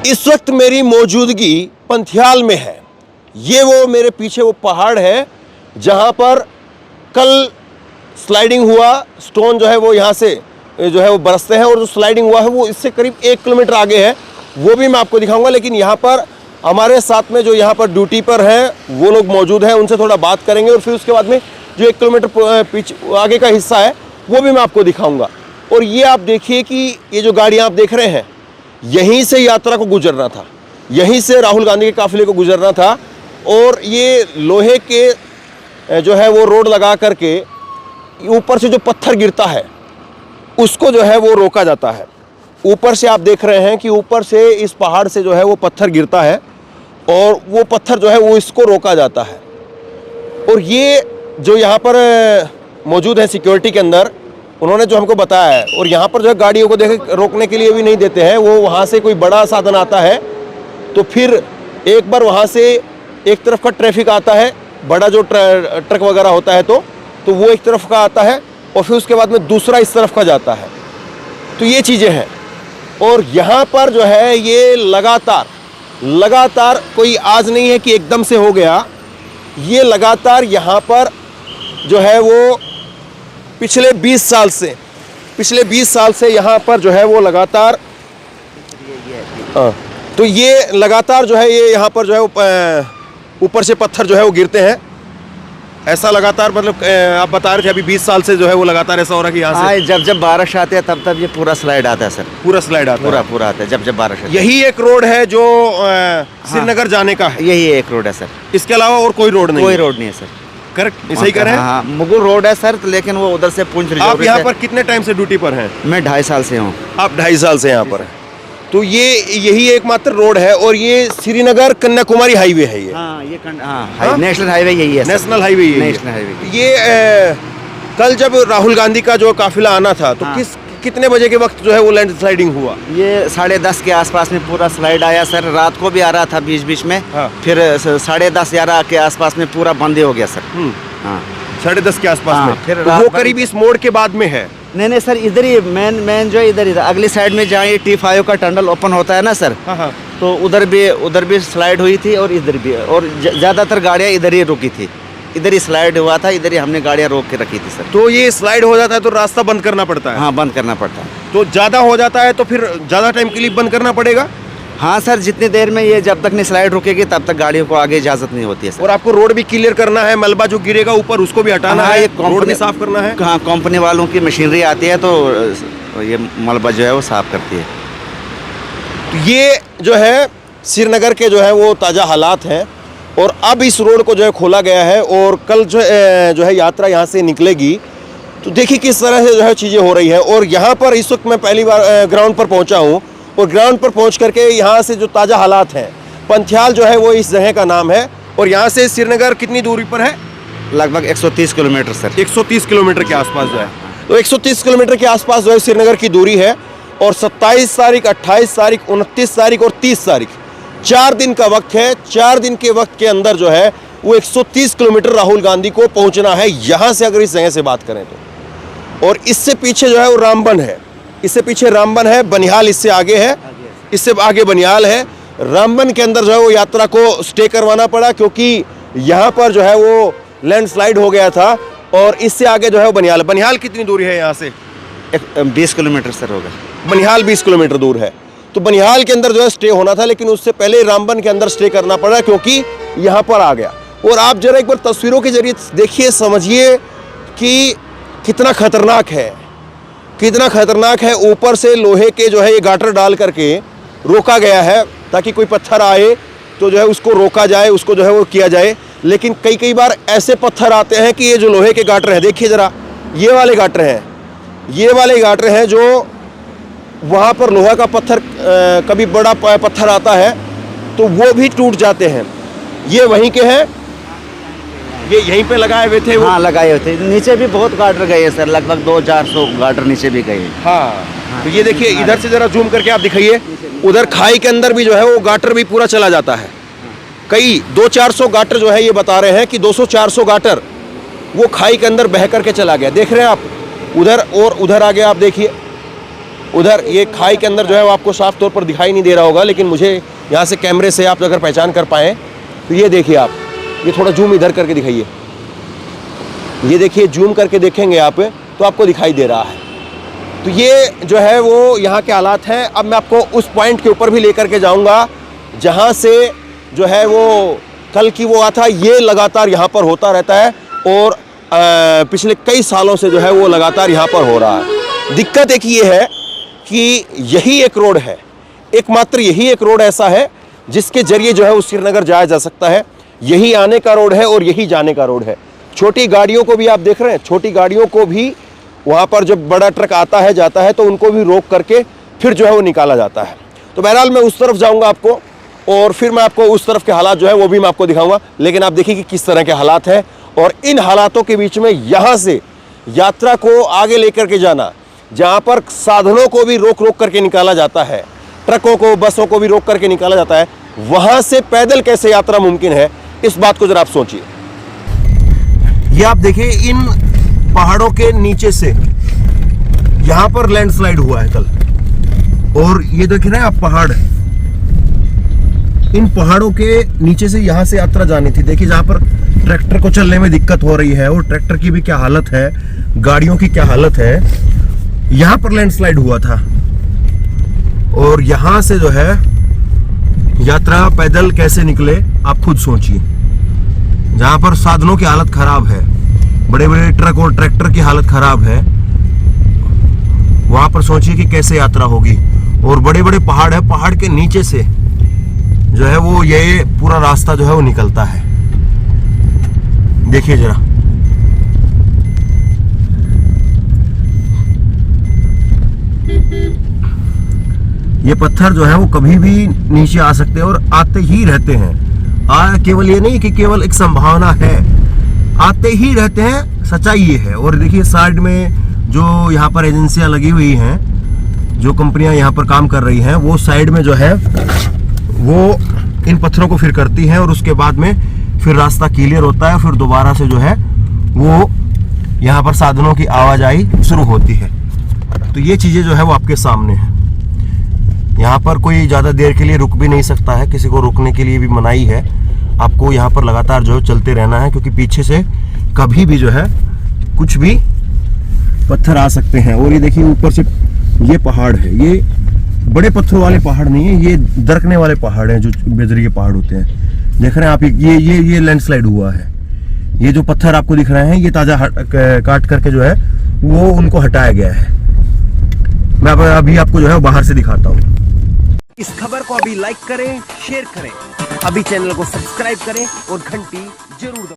इस वक्त मेरी मौजूदगी पंथियाल में है। ये वो मेरे पीछे वो पहाड़ है जहाँ पर कल स्लाइडिंग हुआ, स्टोन जो है वो यहाँ से जो है वो बरसते हैं, और जो स्लाइडिंग हुआ है वो इससे करीब 1 किलोमीटर आगे है, वो भी मैं आपको दिखाऊंगा। लेकिन यहाँ पर हमारे साथ में जो यहाँ पर ड्यूटी पर हैं वो लोग मौजूद हैं, उनसे थोड़ा बात करेंगे और फिर उसके बाद में जो 1 किलोमीटर पीछे आगे का हिस्सा है वो भी मैं आपको दिखाऊंगा। और ये आप देखिए कि ये जो गाड़ियाँ आप देख रहे हैं, यहीं से यात्रा को गुजरना था, यहीं से राहुल गांधी के काफिले को गुजरना था। और ये लोहे के जो है वो रोड लगा करके ऊपर से जो पत्थर गिरता है उसको जो है वो रोका जाता है। ऊपर से आप देख रहे हैं कि ऊपर से इस पहाड़ से जो है वो पत्थर गिरता है और वो पत्थर जो है वो इसको रोका जाता है। और ये जो यहाँ पर मौजूद है सिक्योरिटी के अंदर, उन्होंने जो हमको बताया है, और यहाँ पर जो है गाड़ियों को देखे रोकने के लिए भी नहीं देते हैं। वो वहाँ से कोई बड़ा साधन आता है तो फिर एक बार वहाँ से एक तरफ का ट्रैफिक आता है, बड़ा जो ट्रक वगैरह होता है तो वो एक तरफ का आता है और फिर उसके बाद में दूसरा इस तरफ का जाता है। तो ये चीज़ें हैं। और यहाँ पर जो है ये लगातार कोई आज नहीं है कि एकदम से हो गया, ये लगातार यहाँ पर जो है वो पिछले 20 साल से यहाँ पर जो है वो लगातार तो ये लगातार जो है ये यहाँ पर जो है ऊपर से पत्थर जो है वो गिरते हैं। ऐसा लगातार मतलब आप बता रहे थे अभी 20 साल से जो है वो लगातार ऐसा हो रहा है कि यहाँ से जब बारिश आते हैं तब ये पूरा स्लाइड आता है सर, पूरा स्लाइड आता है, पूरा आता है जब बारिश आती है। यही एक रोड है जो श्रीनगर जाने का है, यही एक रोड है सर, इसके अलावा और कोई रोड नहीं? कोई रोड नहीं है सर। करेक्ट, सही कह रहे हैं? हाँ, मुगल रोड है सर, लेकिन वो उधर से पुंछ रिजर्व। आप यहाँ पर कितने टाइम से ड्यूटी पर हैं? मैं 2.5 साल से हूँ। आप 2.5 साल से यहाँ पर हैं। तो यही एकमात्र रोड है और ये श्रीनगर कन्याकुमारी हाईवे है ये। हाँ, ये नेशनल हाईवे यही है, नेशनल हाईवे यही है। National highway. ये कल जब राहुल गांधी का जो काफिला आना था तो कितने बजे के वक्त जो है वो लैंड स्लाइडिंग हुआ? ये 10:30 के आसपास में पूरा स्लाइड आया सर। रात को भी आ रहा था बीच में। फिर 10:30 11 के आसपास में पूरा बंद हो गया सर। हाँ, 10:30 के आसपास में। फिर वो करीब इस मोड़ के बाद में है? नहीं सर, इधर ही मेन जो इधर अगली साइड में जहाँ ये T5 का टनल ओपन होता है ना सर, तो उधर भी स्लाइड हुई थी और इधर भी, और ज़्यादातर गाड़ियाँ इधर ही रुकी थी, इधर ही स्लाइड हुआ था, इधर ही हमने गाड़ियाँ रोक के रखी थी सर। तो ये स्लाइड हो जाता है तो रास्ता बंद करना पड़ता है? हाँ, बंद करना पड़ता है। तो ज़्यादा हो जाता है तो फिर ज़्यादा टाइम के लिए बंद करना पड़ेगा? हाँ सर, जितनी देर में ये जब तक नहीं स्लाइड रुकेगी तब तक गाड़ियों को आगे इजाज़त नहीं होती है सर। और आपको रोड भी क्लियर करना है, मलबा जो गिरेगा ऊपर उसको भी हटाना है, ये रोड भी साफ करना है। हाँ, कंपनी वालों की मशीनरी आती है तो ये मलबा जो है वो साफ करती है। तो ये जो है श्रीनगर के जो है वो ताज़ा हालात हैं और अब इस रोड को जो है खोला गया है और कल जो है यात्रा यहाँ से निकलेगी। तो देखिए किस तरह से जो है चीज़ें हो रही है। और यहाँ पर इस वक्त मैं पहली बार ग्राउंड पर पहुँचा हूँ और ग्राउंड पर पहुँच करके यहाँ से जो ताज़ा हालात हैं, पंथियाल जो है वो इस जगह का नाम है। और यहाँ से श्रीनगर कितनी दूरी पर है? लगभग 130 किलोमीटर सर। 130 किलोमीटर के आसपास जो है, तो 130 किलोमीटर के आसपास जो है श्रीनगर की दूरी है। और 27 तारीख, 28 तारीख, 29 तारीख और 30 तारीख 4 दिन का वक्त है। 4 दिन के वक्त के अंदर जो है वो 130 किलोमीटर राहुल गांधी को पहुंचना है यहाँ से, अगर इस जगह से बात करें तो। और इससे पीछे जो है वो रामबन है, इससे पीछे रामबन है, बनिहाल इससे आगे है, इससे आगे बनिहाल है। रामबन के अंदर जो है वो यात्रा को स्टे करवाना पड़ा क्योंकि यहाँ पर जो है वो लैंडस्लाइड हो गया था। और इससे आगे जो है वो बनिहाल। बनिहाल कितनी दूरी है यहाँ से? 20 किलोमीटर सर होगा। बनिहाल 20 किलोमीटर दूर है। तो बनिहाल के अंदर जो है स्टे होना था, लेकिन उससे पहले रामबन के अंदर स्टे करना पड़ा क्योंकि यहाँ पर आ गया। और आप जरा एक बार तस्वीरों के जरिए देखिए, समझिए कि कितना खतरनाक है, कितना खतरनाक है। ऊपर से लोहे के जो है ये गाटर डाल करके रोका गया है ताकि कोई पत्थर आए तो जो है उसको रोका जाए, उसको जो है वो किया जाए। लेकिन कई बार ऐसे पत्थर आते हैं कि ये जो लोहे के गाटर हैं, देखिए ज़रा, ये वाले गाटर हैं, ये वाले गाटर हैं जो वहाँ पर लोहा का पत्थर कभी बड़ा पत्थर आता है तो वो भी टूट जाते हैं। ये वहीं के हैं, ये यहीं पे लगाए हुए थे वो? हाँ, लगाए हुए थे। नीचे भी बहुत गाटर गए हैं सर, लगभग 200-400 गाटर नीचे भी गए। हाँ, तो ये देखिए, इधर से जरा जूम करके आप दिखाइए, उधर खाई के अंदर भी जो है वो गाटर भी पूरा चला जाता है। कई 200-400 गाटर जो है ये बता रहे हैं कि 200-400 गाटर वो खाई के अंदर बह करके चला गया। देख रहे हैं आप उधर, और उधर आगे आप देखिए, उधर ये खाई के अंदर जो है वो आपको साफ तौर पर दिखाई नहीं दे रहा होगा, लेकिन मुझे यहाँ से कैमरे से आप अगर पहचान कर पाएँ तो ये देखिए आप, ये थोड़ा जूम इधर करके दिखाइए, ये देखिए जूम करके देखेंगे आप तो आपको दिखाई दे रहा है। तो ये जो है वो यहाँ के हालात हैं। अब मैं आपको उस पॉइंट के ऊपर भी लेकर के जाऊँगा जहाँ से जो है वो कल की वो था, ये लगातार यहाँ पर होता रहता है और पिछले कई सालों से जो है वो लगातार यहाँ पर हो रहा है। दिक्कत एक ये है कि यही एक रोड है, एकमात्र यही एक रोड ऐसा है जिसके जरिए जो है वो श्रीनगर जाया जा सकता है। यही आने का रोड है और यही जाने का रोड है। छोटी गाड़ियों को भी आप देख रहे हैं, छोटी गाड़ियों को भी वहाँ पर जब बड़ा ट्रक आता है जाता है तो उनको भी रोक करके फिर जो है वो निकाला जाता है। तो बहरहाल मैं उस तरफ जाऊँगा आपको और फिर मैं आपको उस तरफ के हालात जो है वो भी मैं आपको दिखाऊंगा। लेकिन आप देखिए कि किस तरह के हालात हैं और इन हालातों के बीच में यहाँ से यात्रा को आगे लेकर के जाना, जहाँ पर साधनों को भी रोक रोक करके निकाला जाता है, ट्रकों को बसों को भी रोक करके निकाला जाता है, वहाँ से पैदल कैसे यात्रा मुमकिन है, इस बात को जरा आप सोचिए। ये आप देखिए इन पहाड़ों के नीचे से यहाँ पर लैंडस्लाइड हुआ है कल, और ये देख रहे हैं आप पहाड़, इन पहाड़ों के नीचे से यहाँ से यात्रा जानी थी। देखिए जहाँ पर ट्रैक्टर को चलने में दिक्कत हो रही है और ट्रैक्टर की भी क्या हालत है, गाड़ियों की क्या हालत है, यहाँ पर लैंडस्लाइड हुआ था। और यहाँ से जो है यात्रा पैदल कैसे निकले आप खुद सोचिए। जहाँ पर साधनों की हालत खराब है, बड़े बड़े ट्रक और ट्रैक्टर की हालत खराब है, वहां पर सोचिए कि कैसे यात्रा होगी। और बड़े बड़े पहाड़ है, पहाड़ के नीचे से जो है वो ये पूरा रास्ता जो है वो निकलता है। देखिए जरा, ये पत्थर जो है वो कभी भी नीचे आ सकते हैं और आते ही रहते हैं। केवल ये नहीं कि केवल एक संभावना है, आते ही रहते हैं, सच्चाई ये है। और देखिए साइड में जो यहाँ पर एजेंसियां लगी हुई हैं, जो कंपनियां यहाँ पर काम कर रही हैं, वो साइड में जो है वो इन पत्थरों को फिर करती हैं और उसके बाद में फिर रास्ता क्लियर होता है। फिर दोबारा से जो है वो यहाँ पर साधनों की आवाजाही शुरू होती है। तो ये चीज़ें जो है वो आपके सामने है। यहाँ पर कोई ज़्यादा देर के लिए रुक भी नहीं सकता है, किसी को रुकने के लिए भी मनाही है। आपको यहाँ पर लगातार जो है चलते रहना है, क्योंकि पीछे से कभी भी जो है कुछ भी पत्थर आ सकते हैं। और ये देखिए ऊपर से ये पहाड़ है, ये बड़े पत्थरों वाले पहाड़ नहीं है, ये दरकने वाले पहाड़ हैं जो बेदरी के पहाड़ होते हैं। देख रहे हैं आप, ये लैंडस्लाइड हुआ है। ये जो पत्थर आपको दिख रहे हैं ये ताज़ा काट करके जो है वो उनको हटाया गया है। मैं अभी आपको जो है बाहर से दिखाता हूँ। इस खबर को अभी लाइक करें, शेयर करें, अभी चैनल को सब्सक्राइब करें और घंटी जरूर